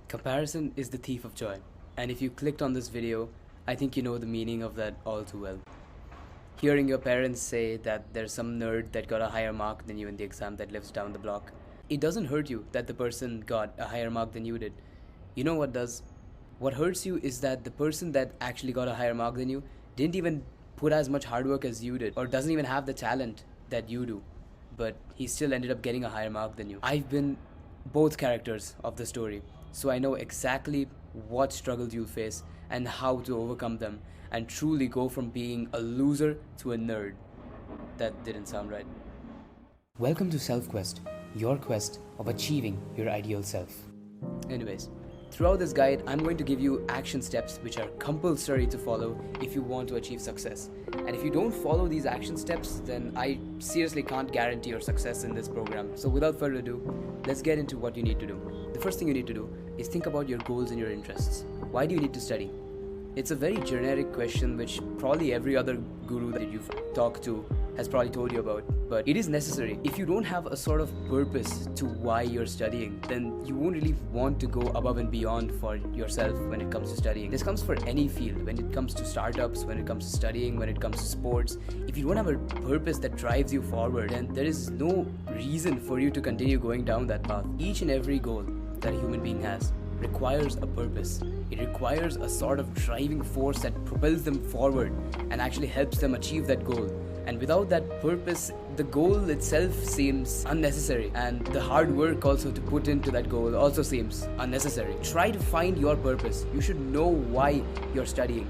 Comparison is the thief of joy, and if you clicked on this video, I think you know the meaning of that all too well. Hearing your parents say that there's some nerd that got a higher mark than you in the exam that lives down the block, it doesn't hurt you that the person got a higher mark than you did. You know what does? What hurts you is that the person that actually got a higher mark than you didn't even put as much hard work as you did, or doesn't even have the talent that you do, but he still ended up getting a higher mark than you. I've been both characters of the story, so I know exactly what struggles you'll face and how to overcome them and truly go from being a loser to a nerd. That didn't sound right. Welcome to SelfQuest, your quest of achieving your ideal self. Anyways, throughout this guide, I'm going to give you action steps which are compulsory to follow if you want to achieve success. And if you don't follow these action steps, then I seriously can't guarantee your success in this program. So without further ado, let's get into what you need to do. The first thing you need to do is think about your goals and your interests. Why do you need to study? It's a very generic question which probably every other guru that you've talked to has probably told you about, but it is necessary. If you don't have a sort of purpose to why you're studying, then you won't really want to go above and beyond for yourself when it comes to studying. This comes for any field, when it comes to startups, when it comes to studying, when it comes to sports. If you don't have a purpose that drives you forward, then there is no reason for you to continue going down that path. Each and every goal that a human being has requires a purpose. It requires a sort of driving force that propels them forward and actually helps them achieve that goal. And without that purpose, the goal itself seems unnecessary, and the hard work also to put into that goal also seems unnecessary. Try to find your purpose. You should know why you're studying.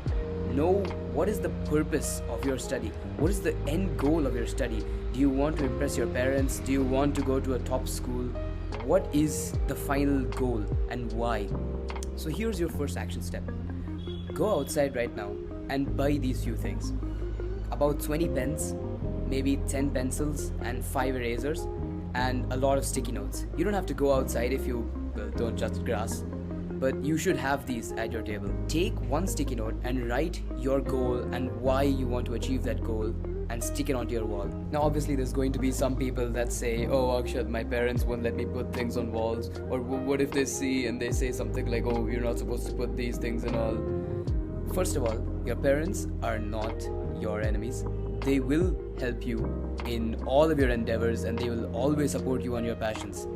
Know what is the purpose of your study. What is the end goal of your study? Do you want to impress your parents? Do you want to go to a top school? What is the final goal and why? So here's your first action step. Go outside right now and buy these few things. About 20 pens, maybe 10 pencils and 5 erasers, and a lot of sticky notes. You don't have to go outside if you don't touch grass, but you should have these at your table. Take one sticky note and write your goal and why you want to achieve that goal and stick it onto your wall. Now obviously there's going to be some people that say, oh Akshat, my parents won't let me put things on walls, or what if they see and they say something like, oh, you're not supposed to put these things and all. First of all, your parents are not your enemies. They will help you in all of your endeavors and they will always support you on your passions.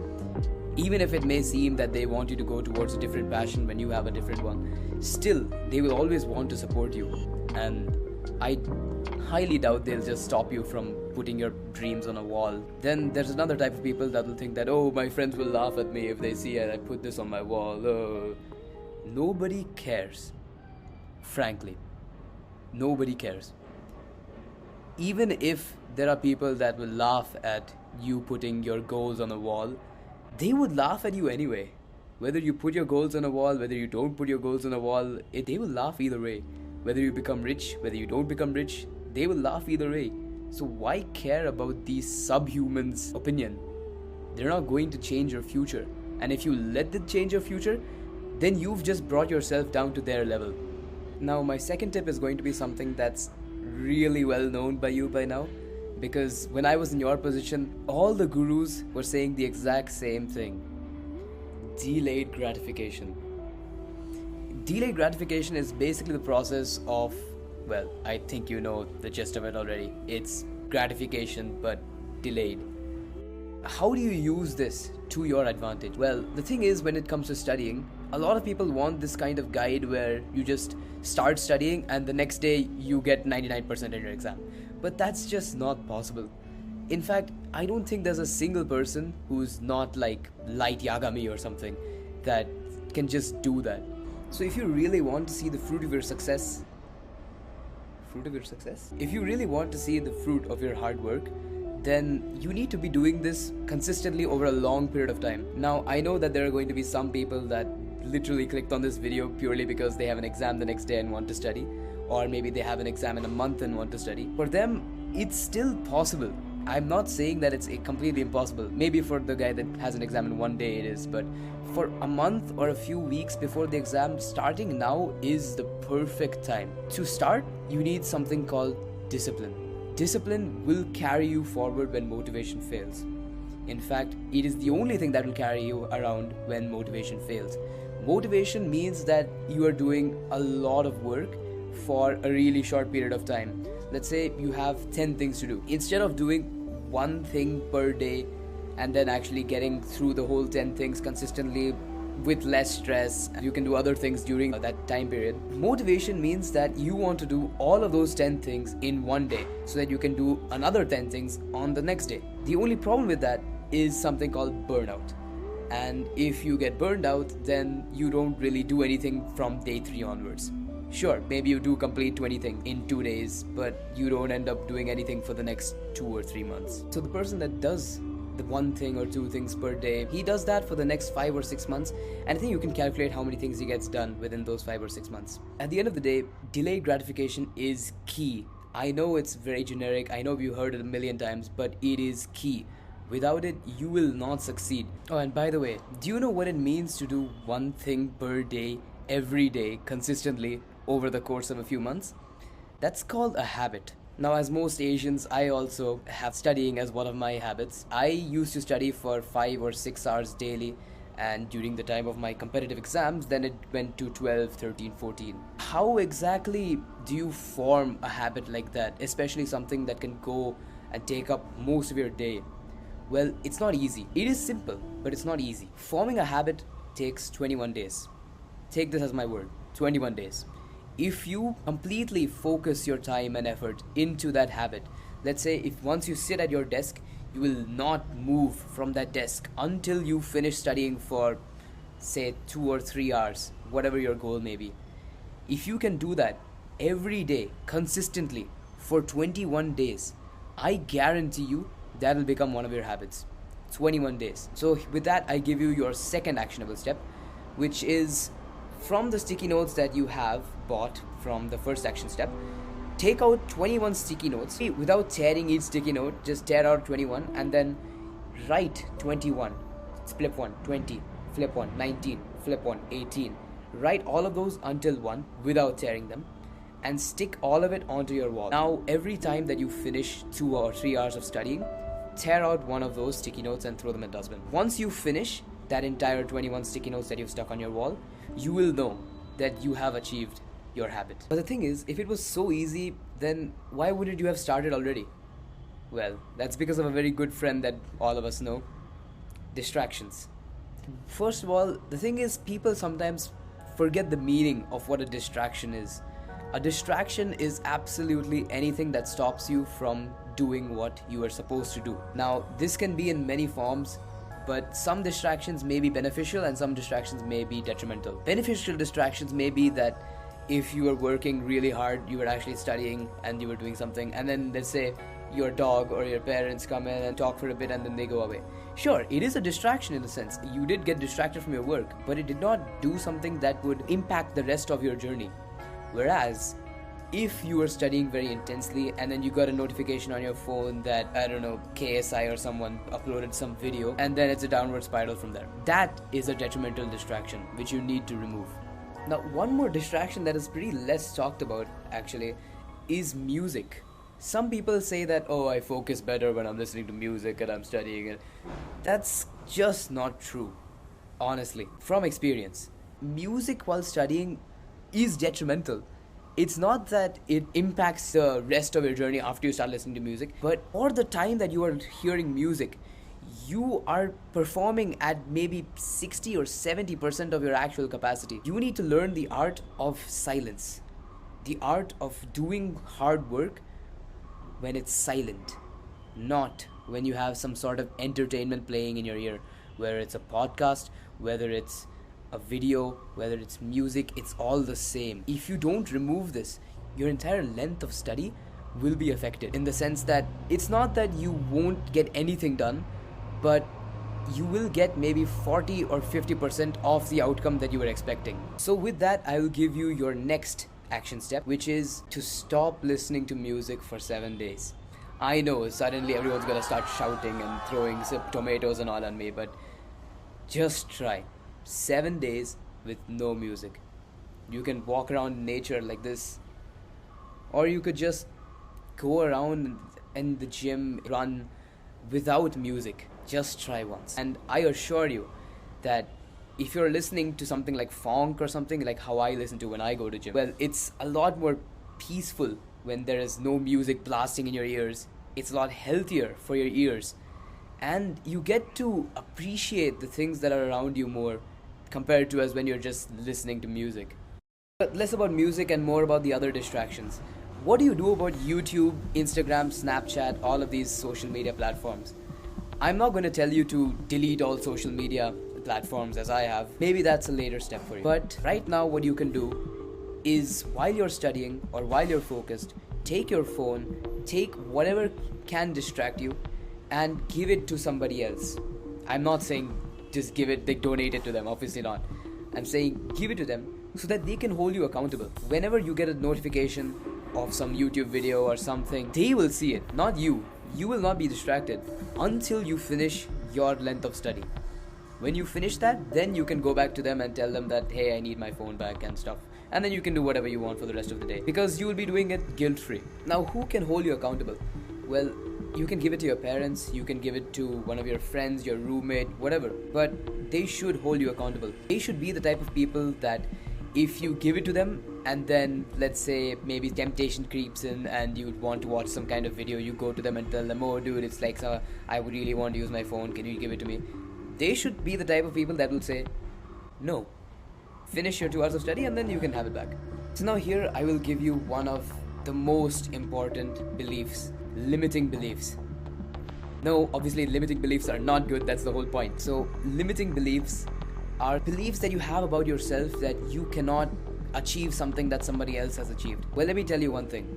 Even if it may seem that they want you to go towards a different passion when you have a different one, still they will always want to support you. And I highly doubt they'll just stop you from putting your dreams on a wall. Then there's another type of people that will think that, oh, my friends will laugh at me if they see I put this on my wall. Oh. Nobody cares. Frankly, nobody cares. Even if there are people that will laugh at you putting your goals on a wall, they would laugh at you anyway. Whether you put your goals on a wall, whether you don't put your goals on a wall, they will laugh either way. Whether you become rich, whether you don't become rich, they will laugh either way. So why care about these subhumans' opinion? They're not going to change your future. And if you let them change your future, then you've just brought yourself down to their level. Now my second tip is going to be something that's really well known by you by now, because when I was in your position, all the gurus were saying the exact same thing. Delayed gratification. Delayed gratification is basically the process of, well, I think you know the gist of it already. It's gratification but delayed. How do you use this to your advantage? Well, the thing is, when it comes to studying, a lot of people want this kind of guide where you just start studying and the next day you get 99% in your exam. But that's just not possible. In fact, I don't think there's a single person who's not like Light Yagami or something that can just do that. So if you really want to see the fruit of your success, if you really want to see the fruit of your hard work, then you need to be doing this consistently over a long period of time. Now, I know that there are going to be some people that literally clicked on this video purely because they have an exam the next day and want to study, or maybe they have an exam in a month and want to study. For them, it's still possible. I'm not saying that it's completely impossible. Maybe for the guy that has an exam in one day it is, but for a month or a few weeks before the exam, starting now is the perfect time. To start, you need something called discipline. Discipline will carry you forward when motivation fails. In fact, it is the only thing that will carry you around when motivation fails. Motivation means that you are doing a lot of work for a really short period of time. Let's say you have 10 things to do. Instead of doing one thing per day and then actually getting through the whole 10 things consistently with less stress, you can do other things during that time period. Motivation means that you want to do all of those 10 things in one day so that you can do another 10 things on the next day. The only problem with that is something called burnout. And if you get burned out, then you don't really do anything from day 3 onwards. Sure, maybe you do complete 20 things in 2 days, but you don't end up doing anything for the next 2 or 3 months. So the person that does the one thing or 2 things per day, he does that for the next 5 or 6 months, and I think you can calculate how many things he gets done within those 5 or 6 months. At the end of the day, delayed gratification is key. I know it's very generic, I know you've heard it a million times, but it is key. Without it, you will not succeed. Oh, and by the way, do you know what it means to do one thing per day, every day, consistently over the course of a few months? That's called a habit. Now, as most Asians, I also have studying as one of my habits. I used to study for 5 or 6 hours daily, and during the time of my competitive exams, then it went to 12, 13, 14. How exactly do you form a habit like that, especially something that can go and take up most of your day? Well, it's not easy. It is simple, but it's not easy. Forming a habit takes 21 days. Take this as my word, 21 days. If you completely focus your time and effort into that habit, let's say if once you sit at your desk, you will not move from that desk until you finish studying for, say, 2 or 3 hours, whatever your goal may be. If you can do that every day, consistently, for 21 days, I guarantee you that will become one of your habits. 21 days. So with that, I give you your second actionable step, which is from the sticky notes that you have bought from the first action step, take out 21 sticky notes. Without tearing each sticky note, just tear out 21 and then write 21. Flip 1, 20, flip 1, 19, flip 1, 18. Write all of those until 1 without tearing them, and stick all of it onto your wall. Now, every time that you finish 2 or 3 hours of studying, tear out one of those sticky notes and throw them in the dustbin. Once you finish that entire 21 sticky notes that you've stuck on your wall, you will know that you have achieved your habit. But the thing is, if it was so easy, then why wouldn't you have started already? Well, that's because of a very good friend that all of us know: distractions. First of all, the thing is, people sometimes forget the meaning of what a distraction is. A distraction is absolutely anything that stops you from doing what you are supposed to do. Now, this can be in many forms, but some distractions may be beneficial and some distractions may be detrimental. Beneficial distractions may be that if you are working really hard, you are actually studying and you are doing something, and then let's say your dog or your parents come in and talk for a bit and then they go away. Sure, it is a distraction in a sense. You did get distracted from your work, but it did not do something that would impact the rest of your journey. Whereas, if you were studying very intensely and then you got a notification on your phone that, I don't know, KSI or someone uploaded some video, and then it's a downward spiral from there. That is a detrimental distraction which you need to remove. Now, one more distraction that is pretty less talked about actually is music. Some people say that, oh, I focus better when I'm listening to music and I'm studying it. That's just not true, honestly, from experience. Music while studying is detrimental. It's not that it impacts the rest of your journey after you start listening to music, but for the time that you are hearing music, you are performing at maybe 60 or 70% of your actual capacity. You need to learn the art of silence, the art of doing hard work when it's silent, not when you have some sort of entertainment playing in your ear, whether it's a podcast, whether it's a video, whether it's music, it's all the same. If you don't remove this, your entire length of study will be affected, in the sense that it's not that you won't get anything done, but you will get maybe 40 or 50% of the outcome that you were expecting. So with that, I will give you your next action step, which is to stop listening to music for 7 days. I know suddenly everyone's gonna start shouting and throwing some tomatoes and all on me, but just try 7 days with no music. You can walk around nature like this, or you could just go around in the gym, run without music. Just try once. And I assure you that if you're listening to something like funk or something like how I listen to when I go to gym, well, it's a lot more peaceful when there is no music blasting in your ears. It's a lot healthier for your ears. And you get to appreciate the things that are around you more compared to as when you're just listening to music. But less about music and more about the other distractions. What do you do about YouTube, Instagram, Snapchat, all of these social media platforms? I'm not going to tell you to delete all social media platforms as I have. Maybe that's a later step for you. But right now, what you can do is while you're studying or while you're focused, take your phone, take whatever can distract you and give it to somebody else. I'm not saying just give it, like donate it to them, obviously not. I'm saying give it to them so that they can hold you accountable. Whenever you get a notification of some YouTube video or something, they will see it, not you. You will not be distracted until you finish your length of study. When you finish that, then you can go back to them and tell them that, hey, I need my phone back and stuff. And then you can do whatever you want for the rest of the day because you will be doing it guilt-free. Now, who can hold you accountable? Well, you can give it to your parents, you can give it to one of your friends, your roommate, whatever. But they should hold you accountable. They should be the type of people that if you give it to them and then let's say maybe temptation creeps in and you want to watch some kind of video, you go to them and tell them, oh dude, it's like I would really want to use my phone, can you give it to me? They should be the type of people that will say, no, finish your 2 hours of study and then you can have it back. So now here I will give you one of the most important beliefs, limiting beliefs. No, obviously limiting beliefs are not good, that's the whole point. So limiting beliefs are beliefs that you have about yourself that you cannot achieve something that somebody else has achieved. Well, let me tell you one thing.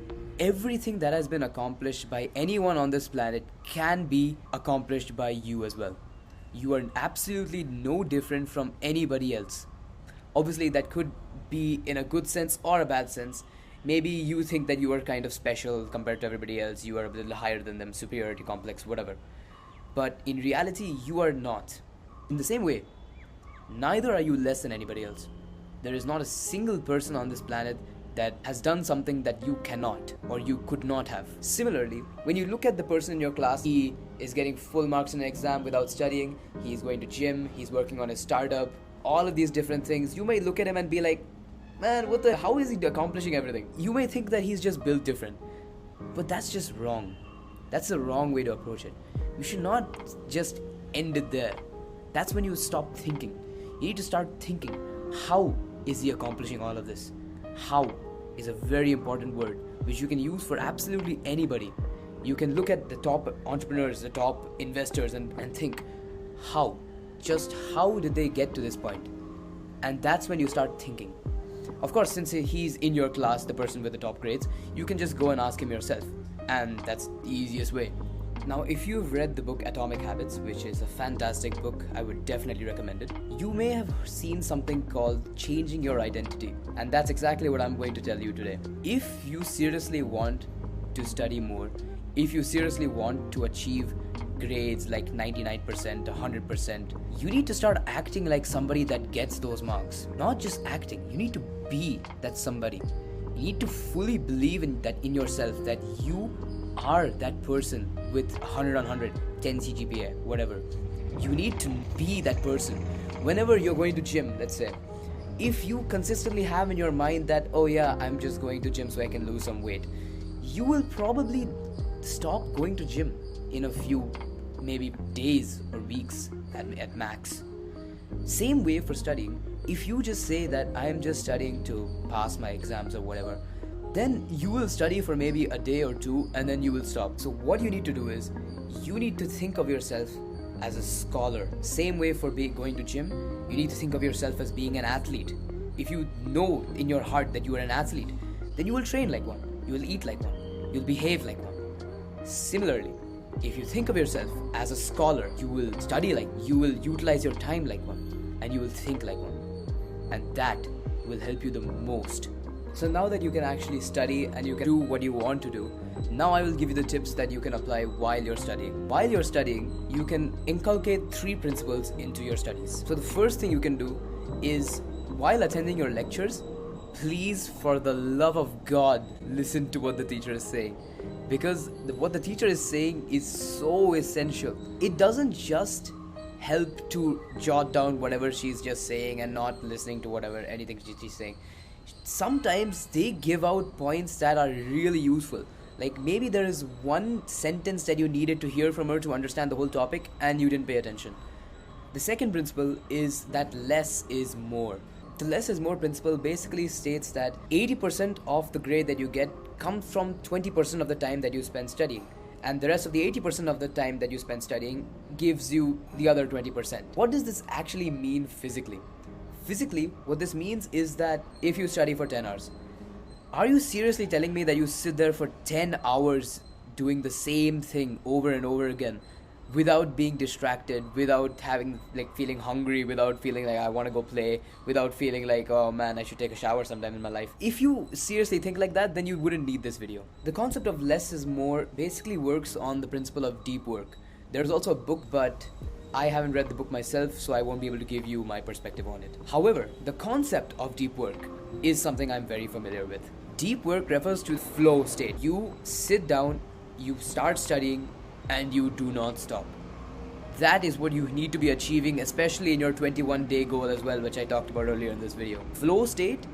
Everything that has been accomplished by anyone on this planet can be accomplished by you as well. You are absolutely no different from anybody else. Obviously, that could be in a good sense or a bad sense. Maybe you think that you are kind of special compared to everybody else. You are a little higher than them, superiority complex, whatever. But in reality, you are not. In the same way, neither are you less than anybody else. There is not a single person on this planet that has done something that you cannot or you could not have. Similarly, when you look at the person in your class, he is getting full marks in an exam without studying, he's going to gym, he's working on his startup, all of these different things, you may look at him and be like, man, how is he accomplishing everything? You may think that he's just built different, but that's just wrong. That's the wrong way to approach it. You should not just end it there. That's when you stop thinking. You need to start thinking, how is he accomplishing all of this? How is a very important word which you can use for absolutely anybody. You can look at the top entrepreneurs, the top investors and think, how? Just how did they get to this point? And that's when you start thinking. Of course, since he's in your class, the person with the top grades, you can just go and ask him yourself. And that's the easiest way. Now, if you've read the book Atomic Habits, which is a fantastic book, I would definitely recommend it. You may have seen something called changing your identity. And that's exactly what I'm going to tell you today. If you seriously want to study more, if you seriously want to achieve grades like 99%, 100%, you need to start acting like somebody that gets those marks. Not just acting, you need to be that somebody. You need to fully believe in yourself that you are that person with 100 on 100, 10 CGPA, whatever. You need to be that person. Whenever you're going to gym, let's say, if you consistently have in your mind that, oh yeah, I'm just going to gym so I can lose some weight, you will probably stop going to gym in a few, maybe days or weeks at max. Same way for studying. If you just say that I am just studying to pass my exams or whatever, then you will study for maybe a day or two and then you will stop. So what you need to do is, you need to think of yourself as a scholar. Same way for going to gym, you need to think of yourself as being an athlete. If you know in your heart that you are an athlete, then you will train like one, you will eat like one, you'll behave like one. Similarly, if you think of yourself as a scholar, you will study like, you will utilize your time like one, and you will think like one. And that will help you the most. So now that you can actually study and you can do what you want to do, now I will give you the tips that you can apply while you're studying. While you're studying, you can inculcate 3 principles into your studies. So the first thing you can do is, while attending your lectures, please, for the love of God, listen to what the teacher is saying. Because what the teacher is saying is so essential. It doesn't just help to jot down whatever she's just saying and not listening to whatever anything she's saying. Sometimes they give out points that are really useful. Like maybe there is one sentence that you needed to hear from her to understand the whole topic and you didn't pay attention. The second principle is that less is more. The less is more principle basically states that 80% of the grade that you get comes from 20% of the time that you spend studying. And the rest of the 80% of the time that you spend studying gives you the other 20%. What does this actually mean physically? Physically, what this means is that if you study for 10 hours, are you seriously telling me that you sit there for 10 hours doing the same thing over and over again without being distracted, without having feeling hungry, without feeling like I want to go play, without feeling like, oh man, I should take a shower sometime in my life? If you seriously think like that, then you wouldn't need this video. The concept of less is more basically works on the principle of deep work. There's also a book, but I haven't read the book myself, so I won't be able to give you my perspective on it. However, the concept of deep work is something I'm very familiar with. Deep work refers to flow state. You sit down, you start studying, and you do not stop. That is what you need to be achieving, especially in your 21-day goal as well, which I talked about earlier in this video. Flow state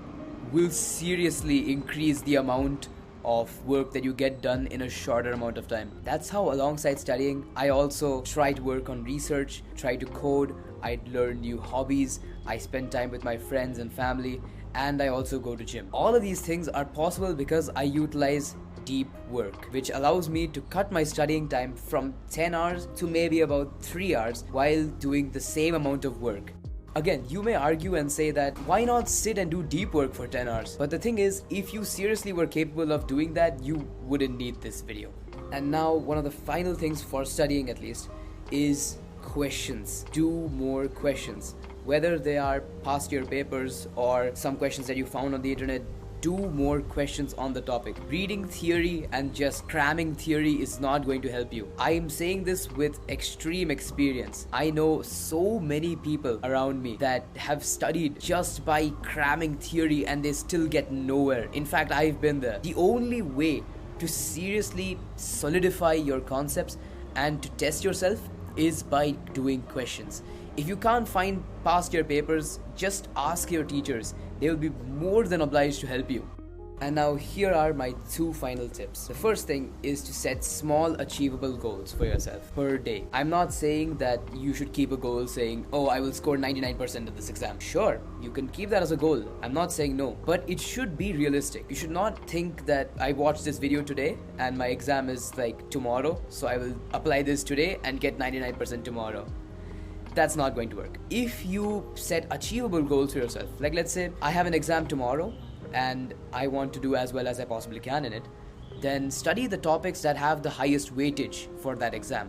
will seriously increase the amount of work that you get done in a shorter amount of time. That's how, alongside studying, I also try to work on research, try to code, I learn new hobbies, I spend time with my friends and family, and I also go to gym. All of these things are possible because I utilize deep work, which allows me to cut my studying time from 10 hours to maybe about 3 hours while doing the same amount of work. Again, you may argue and say that why not sit and do deep work for 10 hours? But the thing is, if you seriously were capable of doing that, you wouldn't need this video. And now, one of the final things for studying at least is questions. Do more questions. Whether they are past year papers or some questions that you found on the internet, do more questions on the topic. Reading theory and just cramming theory is not going to help you. I am saying this with extreme experience. I know so many people around me that have studied just by cramming theory and they still get nowhere. In fact, I've been there. The only way to seriously solidify your concepts and to test yourself is by doing questions. If you can't find past year papers, just ask your teachers. They will be more than obliged to help you. And now here are my 2 final tips. The first thing is to set small achievable goals for yourself per day. I'm not saying that you should keep a goal saying, oh, I will score 99% of this exam. Sure, you can keep that as a goal. I'm not saying no, but it should be realistic. You should not think that I watched this video today and my exam is like tomorrow, so I will apply this today and get 99% tomorrow. That's not going to work. If you set achievable goals for yourself, like let's say I have an exam tomorrow and I want to do as well as I possibly can in it, then study the topics that have the highest weightage for that exam.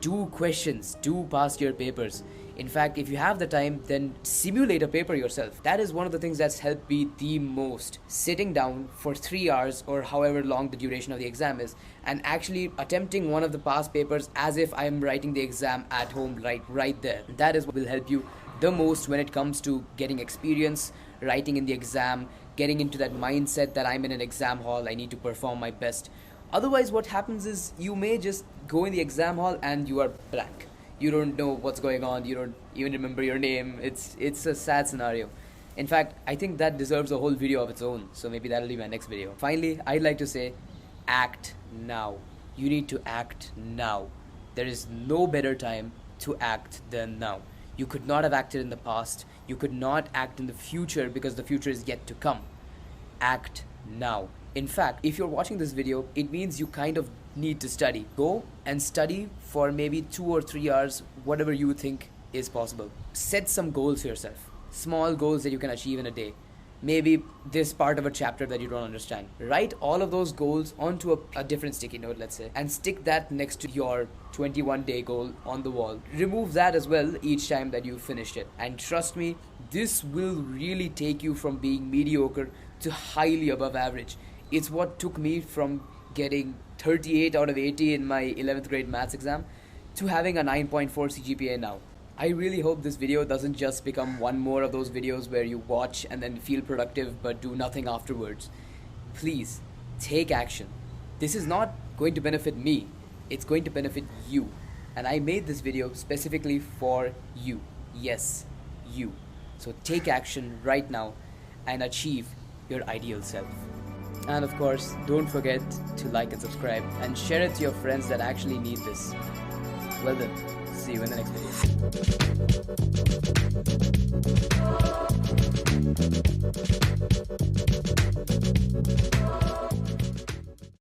Do questions, do past year papers. In fact, if you have the time, then simulate a paper yourself. That is one of the things that's helped me the most. Sitting down for 3 hours or however long the duration of the exam is and actually attempting one of the past papers as if I'm writing the exam at home right there. That is what will help you the most when it comes to getting experience, writing in the exam, getting into that mindset that I'm in an exam hall, I need to perform my best. Otherwise, what happens is you may just go in the exam hall and you are blank. You don't know what's going on, you don't even remember your name. It's a sad scenario. In fact, I think that deserves a whole video of its own, so maybe that'll be my next video. Finally, I'd like to say, act now. You need to act now. There is no better time to act than now. You could not have acted in the past. You could not act in the future because the future is yet to come. Act now. In fact, if you're watching this video, it means you kind of need to study. Go and study for maybe 2 or 3 hours, whatever you think is possible. Set some goals for yourself. Small goals that you can achieve in a day. Maybe this part of a chapter that you don't understand. Write all of those goals onto a different sticky note, let's say, and stick that next to your 21-day goal on the wall. Remove that as well each time that you finished it. And trust me, this will really take you from being mediocre to highly above average. It's what took me from getting 38 out of 80 in my 11th grade maths exam to having a 9.4 CGPA now. I really hope this video doesn't just become one more of those videos where you watch and then feel productive but do nothing afterwards. Please, take action. This is not going to benefit me, it's going to benefit you. And I made this video specifically for you. Yes, you. So take action right now and achieve your ideal self. And of course, don't forget to like and subscribe and share it to your friends that actually need this. Well then, see you in the next video.